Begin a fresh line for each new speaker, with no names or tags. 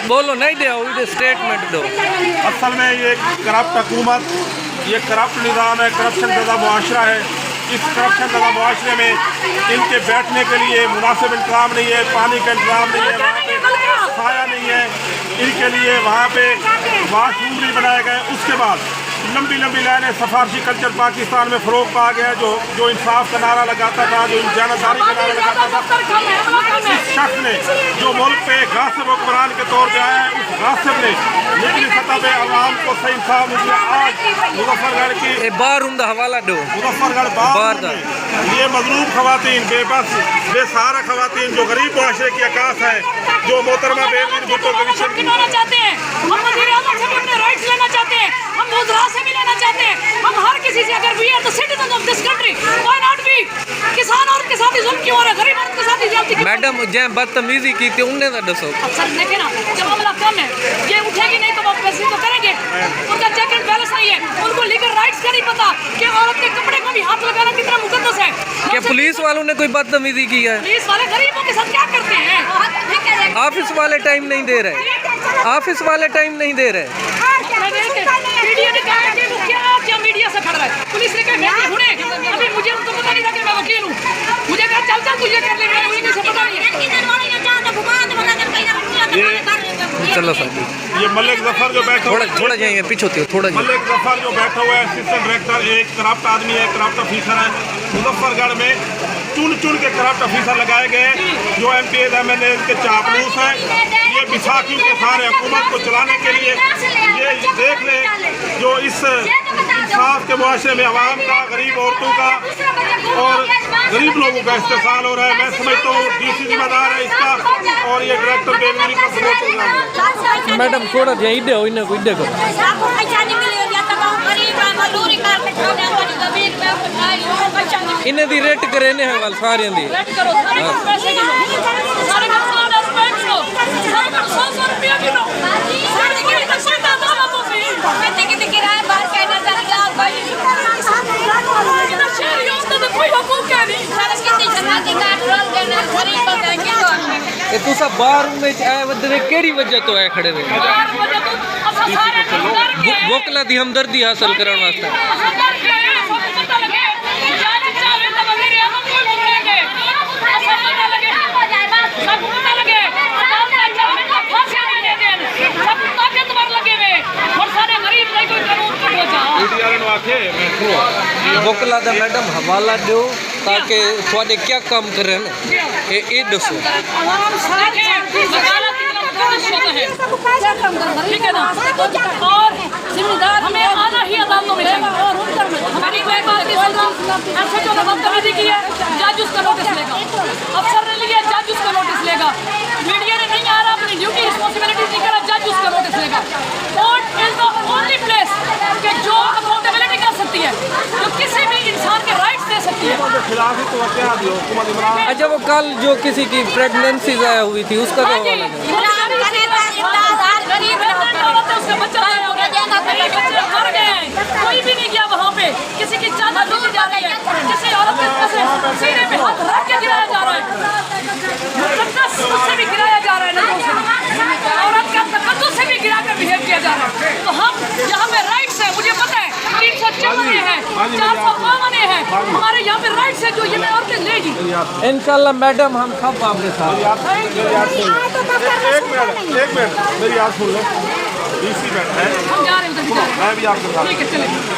बोलो नहीं दे स्टेटमेंट दो।
असल में ये करप्ट हुकूमत, ये करप्ट निज़ाम है, करप्शन ज़दा मुआशरा है। इस करप्शन ज़दा मुआशरे में इनके बैठने के लिए मुनासिब इंतज़ाम नहीं है, पानी का इंतज़ाम नहीं है, वहाँ पे साया नहीं है इनके लिए, वहाँ पे वाशरूम नहीं बनाए गए। उसके बाद लंबी लंबी लाइनें, सफारशी कल्चर पाकिस्तान में फ़रोग पा गया। जो इंसाफ का नारा लगाता था, जो जानदारी का नारा लगाता था, इस शख्स ने जो मुल्क पे गासिब हुक्मरान के तौर पे आया है, उस गासिब ने निचली सतह पे आवाम को सही इंसाफ मिला। आज मुजफ्फरगढ़ की
बार हवाला दो,
मुजफ्फरगढ़ बार ये मजलूम खवातीन, बेबस बेसहारा खवातीन, जो गरीब मुआशरे की अकास है, जो मोहतरमा बेनज़ीर भुट्टो कमीशन
चाहते हैं, हम वज़ीर आज़म से भी अपने राइट्स लेना चाहते हैं, हम वज़रा से भी लेना चाहते हैं, हम हर किसी से, अगर we are the citizen of this country, why not we? किसान और के साथ ही जुल्म क्यों हो रहा है, गरीब औरत के साथ ही ज्यादती?
मैडम जै बदतमीजी की थी उन्हें तो दसो।
अफसर देखे ना, जब मामला कम है, ये उठेगी नहीं तो वो वैसे तो करेंगे। उनका चेक एंड बैलेंस नहीं है, उनको लीगल राइट्स का नहीं पता कि औरत के कपड़े को भी हाथ लगाना कितना मुकद्दस है।
क्या पुलिस वालों ने कोई बदतमीजी की है?
पुलिस वाले गरीबों के साथ क्या करते हैं?
ऑफिस वाले टाइम नहीं दे रहे, ऑफिस वाले टाइम नहीं दे रहे।
मीडिया ने कहा कि क्या मीडिया से खड़ रहा है, पुलिस ने कहा हुने, अभी मुझे उनको पता नहीं था कि मैं वकील हूँ, मुझे कहा चल चल तुझे कर ले, मुझे किसी पता नहीं है।
चलो सर,
ये मलिक जफर जो बैठा
थोड़ा जाएंगे पीछे होती हो, थोड़ा
मलिक जफर जो बैठा हुआ है, असिस्टेंट डायरेक्टर, एक करप्ट आदमी है, करप्ट ऑफिसर है। मुजफ्फरगढ़ में चुन के करप्ट ऑफिसर लगाए गए, जो MPs MLA के चापलूस हैं। ये बिसाखी के सारे हुकूमत को चलाने के लिए ये देख लें, जो इस इंसाफ के मुआशरे में अवाम का, गरीब औरतों का और गरीब लोगों का इस्तेसाल हो रहा है। मैं समझता हूँ DC जिम्मेदार है इसका, और ये डायरेक्टर बेनज़ीर का सपोर्ट कर रहा है।
मैडम थोड़ा जाइए दो, इन्हें कोई देखो इन्हें दी रेट करे ने वाल सारे दी
रेट करो, पैसे किलो, सारे का सामान एस्पेक्ट्स लो, सारे का 100 रुपया किलो, सारे की पैसे का दाम तो सही कितने किराए बाहर का नजर लगा भाई, शहरियों को तो कोई हुकूक है नहीं, सारे कितनी जमाती का ट्रोल करना गरीब बंदे किलो।
ये तू सब बाहर में आए वदे केड़ी वजह तो है खड़े रहे?
बाहर वजह तो अब सारे
वोकला दी हमदर्दी हासिल करने वास्ते वोकला दा मैडम हवाला दो ताकि थोड़े क्या काम कर रहे हैं ना ये दसो।
ठीक है ना, और जिम्मेदार हमें आना ही अदालतों में हमारी कोई बात नहीं सुन रहा। SHO ने बदतमीजी की है, जज उसका नोटिस लेगा, अफसर ने लिया, जज उसका नोटिस लेगा, मीडिया ने नहीं आ रहा, अपनी ड्यूटी रिस्पॉन्सिबिलिटीज नहीं करा, जज उसका नोटिस लेगा। Court is the only place कि जो अकाउंटेबिलिटी कर सकती है, जो किसी भी इंसान के राइट्स दे सकती है।
अच्छा वो कल जो किसी की प्रेगनेंसी ज़ाया हुई थी उसका क्या हुआ?
उसका बच्चा मर गए, कोई भी नहीं गया वहाँ पे, किसी की चादर दी जा रही है, किसी औरत के सीने पे हाथ रख के गिराया जा रहा है, उससे भी गिराया जा रहा है, औरत का तकद्दुस से भी गिरा कर बिहेव किया जा रहा है। तो हम यहाँ पे राइट्स है, मुझे पता है 354 है, 452 है, हमारे यहाँ पे राइट्स है जो ये मैं औरतें लेगी।
इंशाल्लाह मैडम हम सब आपके साथ।
एक मिनट मेरी याद सुन लो, DC बैठा है,
हम जा रहे हैं उधर,
मैं भी आपके साथ।
ठीक है चलिए।